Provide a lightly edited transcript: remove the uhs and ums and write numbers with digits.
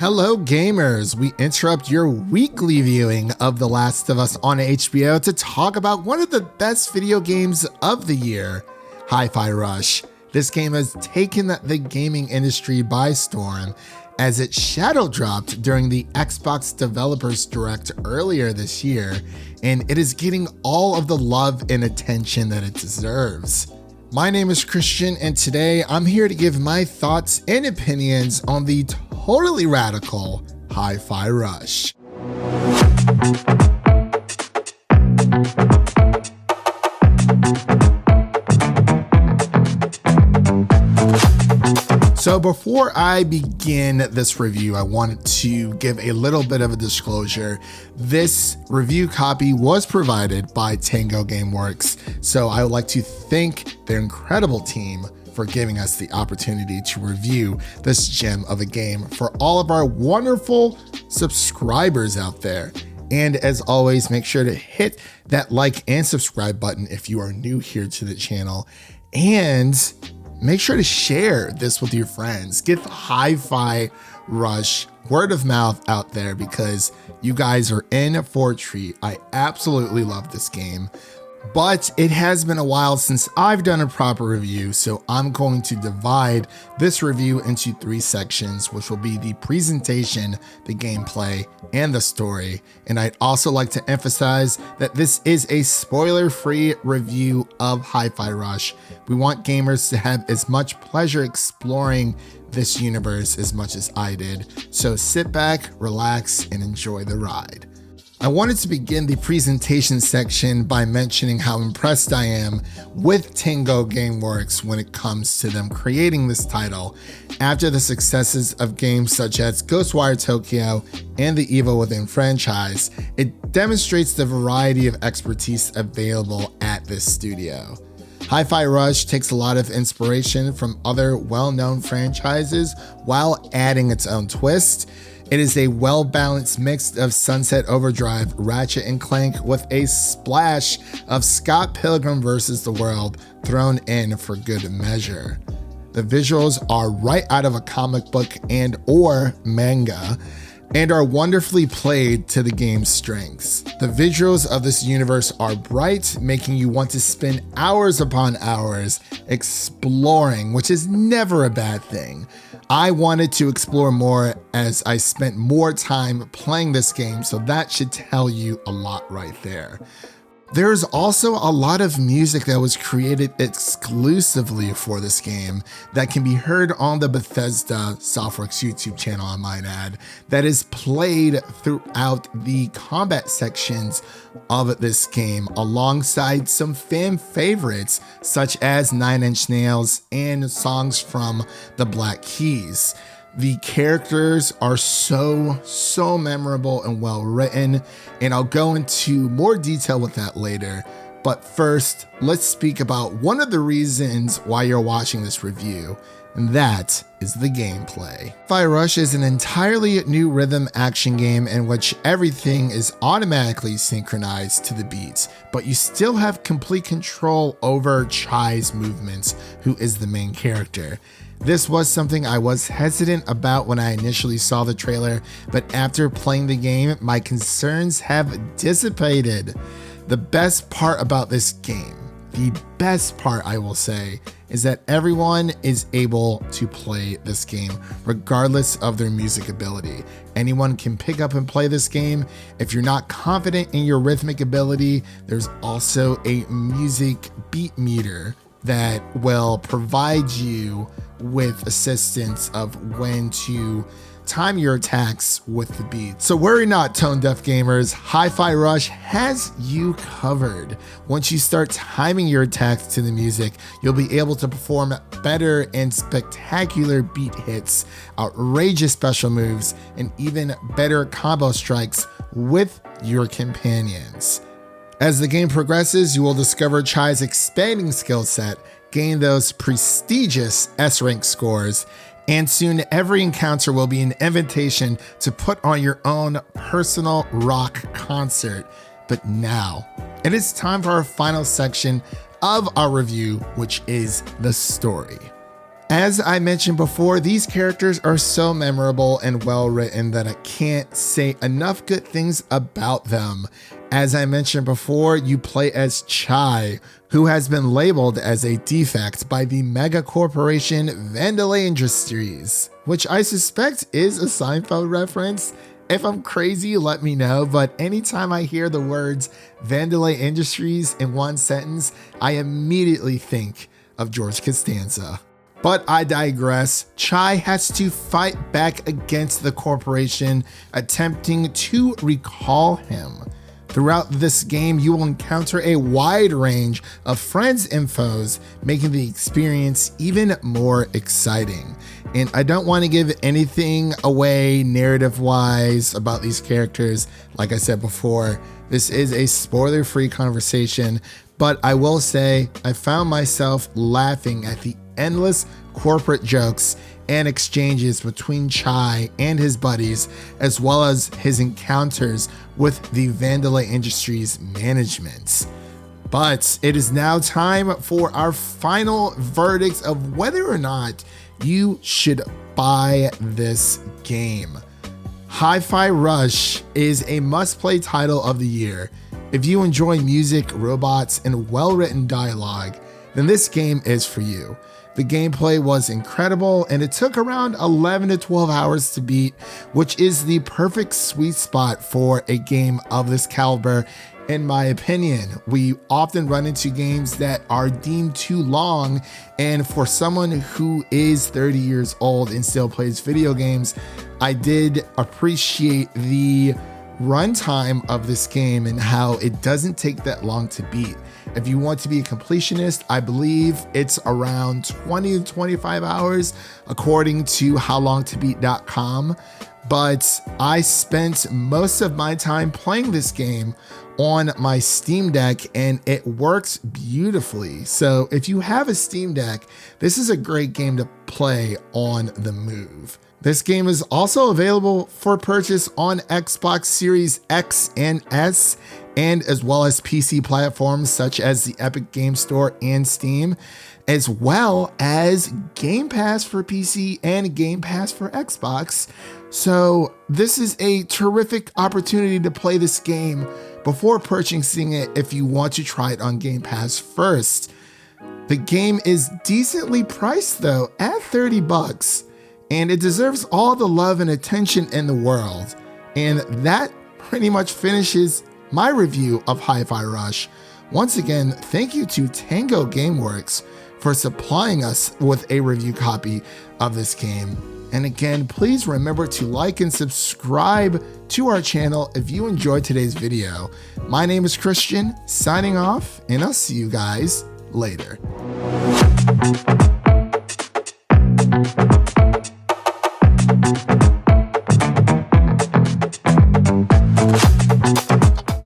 Hello gamers, we interrupt your weekly viewing of The Last of Us on HBO to talk about one of the best video games of the year, Hi-Fi Rush. This game has taken the gaming industry by storm as it shadow dropped during the Xbox Developers Direct earlier this year, and it is getting all of the love and attention that it deserves. My name is Christian, and today I'm here to give my thoughts and opinions on the totally radical Hi-Fi Rush. So before I begin this review, I wanted to give a little bit of a disclosure. This review copy was provided by Tango Gameworks, so I would like to thank their incredible team for giving us the opportunity to review this gem of a game for all of our wonderful subscribers out there. And as always, make sure to hit that like and subscribe button if you are new here to the channel. And make sure to share this with your friends. Get the Hi-Fi Rush word of mouth out there because you guys are in for a treat. I absolutely love this game, but it has been a while since I've done a proper review, so I'm going to divide this review into three sections, which will be the presentation, the gameplay, and the story. And I'd also like to emphasize that this is a spoiler-free review of Hi-Fi Rush. We want gamers to have as much pleasure exploring this universe as much as I did. So sit back, relax, and enjoy the ride. I wanted to begin the presentation section by mentioning how impressed I am with Tango Gameworks when it comes to them creating this title. After the successes of games such as Ghostwire Tokyo and the Evil Within franchise, it demonstrates the variety of expertise available at this studio. Hi-Fi Rush takes a lot of inspiration from other well-known franchises while adding its own twist. It is a well-balanced mix of Sunset Overdrive, Ratchet and Clank with a splash of Scott Pilgrim vs. the World thrown in for good measure. The visuals are right out of a comic book and or manga and are wonderfully played to the game's strengths. The visuals of this universe are bright, making you want to spend hours upon hours exploring, which is never a bad thing. I wanted to explore more as I spent more time playing this game, so that should tell you a lot right there. There's also a lot of music that was created exclusively for this game that can be heard on the Bethesda Softworks YouTube channel, I might add, that is played throughout the combat sections of this game alongside some fan favorites such as 9 Inch Nails and songs from the Black Keys. The characters are so memorable and well written, and I'll go into more detail with that later. But first, let's speak about one of the reasons why you're watching this review, and that is the gameplay. Hi-Fi Rush is an entirely new rhythm action game in which everything is automatically synchronized to the beats, but you still have complete control over Chai's movements, who is the main character. This was something I was hesitant about when I initially saw the trailer, but after playing the game, my concerns have dissipated. The best part about this game, the best part I will say, is that everyone is able to play this game regardless of their music ability. Anyone can pick up and play this game. If you're not confident in your rhythmic ability, there's also a music beat meter that will provide you with assistance of when to time your attacks with the beat. So worry not, tone deaf gamers, Hi-Fi Rush has you covered. Once you start timing your attacks to the music, you'll be able to perform better and spectacular beat hits, outrageous special moves, and even better combo strikes with your companions. As the game progresses, you will discover Chai's expanding skill set, gain those prestigious S-rank scores, and soon every encounter will be an invitation to put on your own personal rock concert. But now, it is time for our final section of our review, which is the story. As I mentioned before, these characters are so memorable and well written that I can't say enough good things about them. As I mentioned before, you play as Chai, who has been labeled as a defect by the mega corporation Vandalay Industries, which I suspect is a Seinfeld reference. If I'm crazy, let me know, but anytime I hear the words Vandalay Industries in one sentence, I immediately think of George Costanza. But I digress. Chai has to fight back against the corporation, attempting to recall him. Throughout this game, you will encounter a wide range of friends and foes, making the experience even more exciting. And I don't want to give anything away narrative-wise about these characters. Like I said before, this is a spoiler-free conversation, but I will say I found myself laughing at the endless corporate jokes and exchanges between Chai and his buddies, as well as his encounters with the Vandalay Industries management. But it is now time for our final verdicts of whether or not you should buy this game. Hi-Fi Rush is a must-play title of the year. If you enjoy music, robots, and well-written dialogue, then this game is for you. The gameplay was incredible, and it took around 11 to 12 hours to beat, which is the perfect sweet spot for a game of this caliber, in my opinion. We often run into games that are deemed too long, and for someone who is 30 years old and still plays video games, I did appreciate the runtime of this game and how it doesn't take that long to beat. If you want to be a completionist, I believe it's around 20 to 25 hours, according to howlongtobeat.com. But I spent most of my time playing this game on my Steam Deck, and it works beautifully. So if you have a Steam Deck, this is a great game to play on the move. This game is also available for purchase on Xbox Series X and S, and as well as PC platforms such as the Epic Game Store and Steam, as well as Game Pass for PC and Game Pass for Xbox. So this is a terrific opportunity to play this game before purchasing it if you want to try it on Game Pass first. The game is decently priced though, at $30, and it deserves all the love and attention in the world. And that pretty much finishes my review of Hi-Fi Rush. Once again, thank you to Tango Gameworks for supplying us with a review copy of this game. And again, please remember to like and subscribe to our channel if you enjoyed today's video. My name is Christian, signing off, and I'll see you guys later.